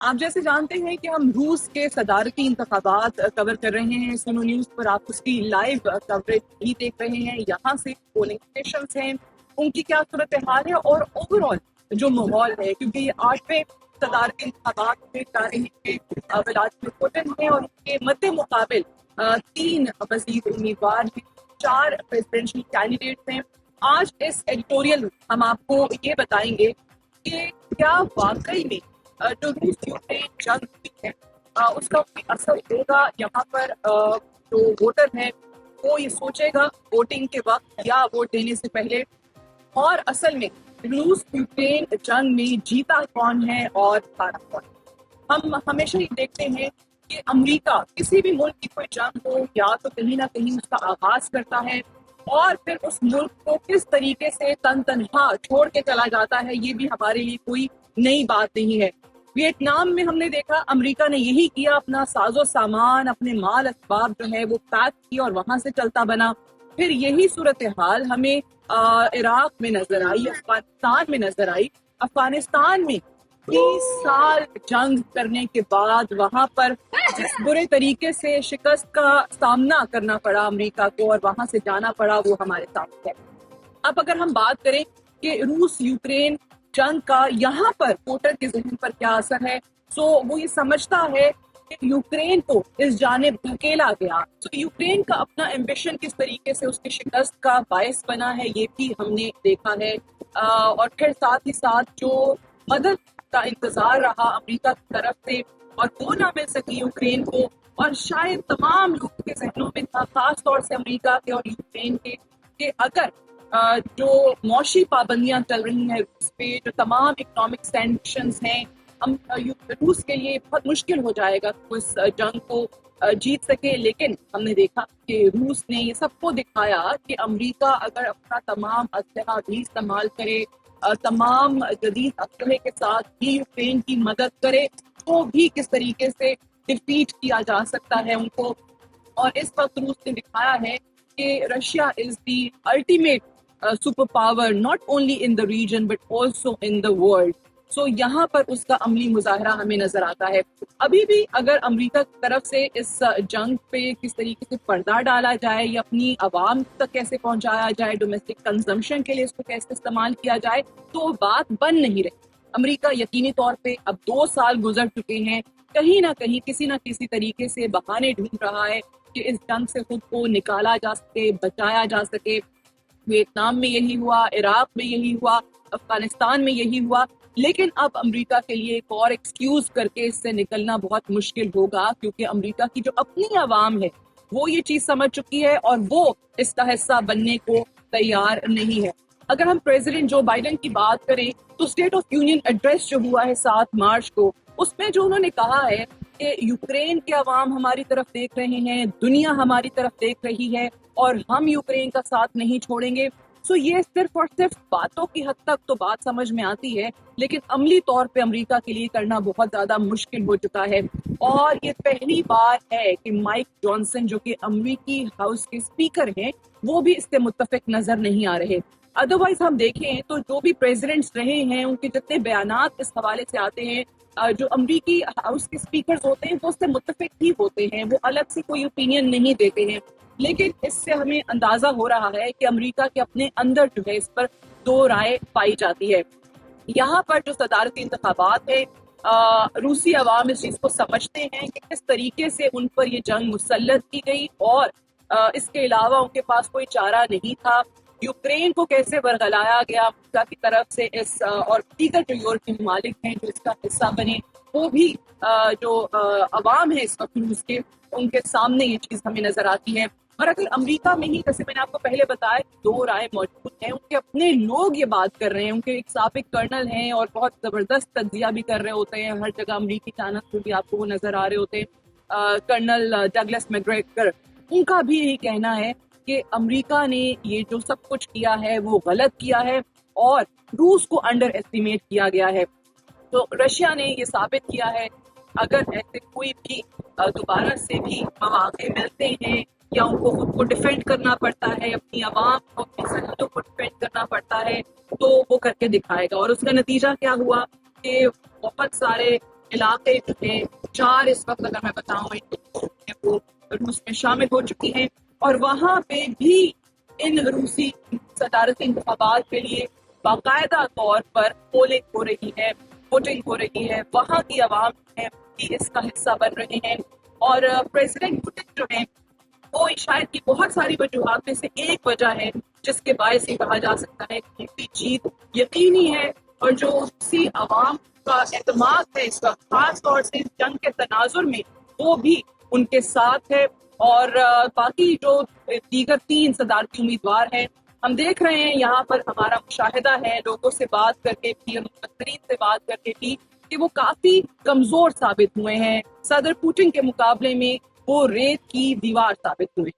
آپ جیسے جانتے ہیں کہ ہم روس کے صدارتی انتخابات کور کر رہے ہیں سنو نیوز پر، آپ اس کی لائیو کوریج بھی دیکھ رہے ہیں، یہاں سے پولنگ اسٹیشنز ہیں، ان کی کیا صورتحال ہے اور اوور آل جو ماحول ہے، کیونکہ یہ 8ویں صدارتی انتخابات میں جا رہے ہیں ولادیمیر پوٹن ہیں اور ان کے مد مقابل 3 مزید امیدوار ہیں، 4 پریزیڈنشل کینڈیڈیٹس ہیں۔ آج اس ایڈیٹوریل میں ہم آپ کو یہ بتائیں گے کہ کیا واقعی میں جو روس یوکرین جنگ ہوئی ہے اس کا کوئی اثر ہوگا یہاں پر، جو ووٹر ہے وہ یہ سوچے گا ووٹنگ کے وقت یا ووٹ دینے سے پہلے، اور اصل میں روس یوکرین جنگ میں جیتا کون ہے اور ہارا کون ہے۔ ہم ہمیشہ یہ دیکھتے ہیں کہ امریکہ کسی بھی ملک کی کوئی جنگ ہو یا تو کہیں نہ کہیں اس کا آغاز کرتا ہے اور پھر اس ملک کو کس طریقے سے تن تنہا چھوڑ کے چلا جاتا ہے، یہ بھی ہمارے لیے کوئی نئی بات نہیں ہے۔ ویتنام میں ہم نے دیکھا امریکہ نے یہی کیا، اپنا ساز و سامان، اپنے مال اسباب جو ہے وہ پیک کیا اور وہاں سے چلتا بنا۔ پھر یہی صورتحال ہمیں عراق میں نظر آئی، افغانستان میں نظر آئی۔ افغانستان میں 30 سال جنگ کرنے کے بعد وہاں پر جس برے طریقے سے شکست کا سامنا کرنا پڑا امریکہ کو اور وہاں سے جانا پڑا، وہ ہمارے سامنے ہے۔ اب اگر ہم بات کریں کہ روس یوکرین جنگ کا یہاں پر ووٹر کے ذہن پر کیا اثر ہے، سو وہ یہ سمجھتا ہے کہ یوکرین کو اس جانب دھکیلا گیا، تو یوکرین کا اپنا ایمبیشن کس طریقے سے اس کی شکست کا باعث بنا ہے یہ بھی ہم نے دیکھا ہے۔ اور پھر ساتھ ہی ساتھ جو مدد کا انتظار رہا امریکہ کی طرف سے اور وہ نہ مل سکی یوکرین کو، اور شاید تمام لوگوں کے ذہنوں میں تھا، خاص طور سے امریکہ کے اور یوکرین کے، کہ اگر جو معاشی پابندیاں چل رہی ہیں روس پہ، جو تمام اکنامک سینکشنز ہیں، روس کے لیے بہت مشکل ہو جائے گا کہ اس جنگ کو جیت سکے۔ لیکن ہم نے دیکھا کہ روس نے یہ سب کو دکھایا کہ امریکہ اگر اپنا تمام اسلحہ بھی استعمال کرے، تمام جدید اسلحے کے ساتھ بھی یوکرین کی مدد کرے، تو بھی کس طریقے سے ڈیفیٹ کیا جا سکتا ہے ان کو۔ اور اس وقت روس نے دکھایا ہے کہ Russia is the ultimate super power, not only in the region but also in the world. So یہاں پر اس کا عملی مظاہرہ ہمیں نظر آتا ہے۔ ابھی بھی اگر امریکہ کی طرف سے اس جنگ پہ کس طریقے سے پردہ ڈالا جائے یا اپنی عوام تک کیسے پہنچایا جائے، ڈومیسٹک کنزمپشن کے لیے اس کو کیسے استعمال کیا جائے، تو وہ بات بن نہیں رہی۔ امریکہ یقینی طور پہ اب 2 سال گزر چکے ہیں، کہیں نہ کہیں کسی نہ کسی طریقے سے بہانے ڈھونڈ رہا ہے کہ اس جنگ سے خود کو نکالا جا سکے، بچایا جا سکے۔ ویتنام میں یہی ہوا، عراق میں یہی ہوا، افغانستان میں یہی ہوا، لیکن اب امریکہ کے لیے ایک اور ایکسکیوز کر کے اس سے نکلنا بہت مشکل ہوگا، کیونکہ امریکہ کی جو اپنی عوام ہے وہ یہ چیز سمجھ چکی ہے اور وہ اس کا حصہ بننے کو تیار نہیں ہے۔ اگر ہم پریزیڈنٹ جو بائیڈن کی بات کریں تو اسٹیٹ آف یونین ایڈریس جو ہوا ہے 7 مارچ کو، اس میں جو انہوں نے کہا ہے کہ یوکرین کے عوام ہماری طرف دیکھ رہے ہیں، دنیا ہماری طرف دیکھ رہی ہے اور ہم یوکرین کا ساتھ نہیں چھوڑیں گے، سو یہ صرف اور صرف باتوں کی حد تک تو بات سمجھ میں آتی ہے، لیکن عملی طور پہ امریکہ کے لیے کرنا بہت زیادہ مشکل ہو چکا ہے۔ اور یہ پہلی بار ہے کہ مائک جانسن جو کہ امریکی ہاؤس کے اسپیکر ہیں، وہ بھی اس سے متفق نظر نہیں آ رہے۔ ادروائز ہم دیکھیں تو جو بھی پریزیڈنٹس رہے ہیں ان کے جتنے بیانات اس حوالے سے آتے ہیں، جو امریکی ہاؤس کے اسپیکرز ہوتے ہیں وہ اس سے متفق ہی ہوتے ہیں، وہ الگ سے کوئی اوپینین نہیں دیتے ہیں۔ لیکن اس سے ہمیں اندازہ ہو رہا ہے کہ امریکہ کے اپنے اندر جو ہے اس پر 2 رائے پائی جاتی ہے۔ یہاں پر جو صدارتی انتخابات ہے، روسی عوام اس چیز کو سمجھتے ہیں کہ کس طریقے سے ان پر یہ جنگ مسلط کی گئی، اور اس کے علاوہ ان کے پاس کوئی چارہ نہیں تھا۔ یوکرین کو کیسے ورغلایا گیا امریکہ کی طرف سے، اس اور دیگر جو یورپی ممالک ہیں جو اس کا حصہ بنے، وہ بھی جو عوام ہے اس وقت روس کے، ان کے سامنے یہ چیز ہمیں نظر آتی ہے۔ اور اگر امریکہ میں ہی، جیسے میں نے آپ کو پہلے بتایا، 2 رائے موجود ہیں، ان کے اپنے لوگ یہ بات کر رہے ہیں، ان کے ایک سابق کرنل ہیں اور بہت زبردست تجزیہ بھی کر رہے ہوتے ہیں، ہر جگہ امریکی چینل پہ بھی آپ کو وہ نظر آ رہے ہوتے ہیں، کرنل ڈگلس میکگریگر، ان کا بھی یہی کہنا ہے کہ امریکہ نے یہ جو سب کچھ کیا ہے وہ غلط کیا ہے اور روس کو انڈر ایسٹیمیٹ کیا گیا ہے۔ تو رشیا نے یہ ثابت کیا ہے اگر ایسے کوئی بھی دوبارہ سے بھی مواقع ملتے ہیں یا ان کو خود کو ڈیفینڈ کرنا پڑتا ہے، اپنی عوام کو، اپنی سرحدوں کو ڈیفینڈ کرنا پڑتا ہے، تو وہ کر کے دکھائے گا۔ اور اس کا نتیجہ کیا ہوا کہ بہت سارے علاقے جو ہے 4 اس وقت اگر میں بتاؤں وہ روس میں شامل ہو چکی ہیں، اور وہاں پہ بھی ان روسی صدارتی انتخابات کے لیے باقاعدہ طور پر پولنگ ہو رہی ہے، ووٹنگ ہو رہی ہے، وہاں کی عوام ہے بھی اس کا حصہ بن رہے ہیں، اور پریزیڈنٹ پوٹن جو ہیں وہ شاید کی بہت ساری وجوہات میں سے ایک وجہ ہے جس کے باعث یہ کہا جا سکتا ہے کہ ان کی جیت یقینی ہے، اور جو روسی عوام کا اعتماد ہے اس وقت خاص طور سے اس جنگ کے تناظر میں وہ بھی ان کے ساتھ ہے، اور باقی جو دیگر 3 صدارتی امیدوار ہیں ہم دیکھ رہے ہیں یہاں پر ہمارا مشاہدہ ہے لوگوں سے بات کر کے بھی، مبصرین سے بات کر کے بھی، کہ وہ کافی کمزور ثابت ہوئے ہیں، صدر پوٹن کے مقابلے میں وہ ریت کی دیوار ثابت ہوئے۔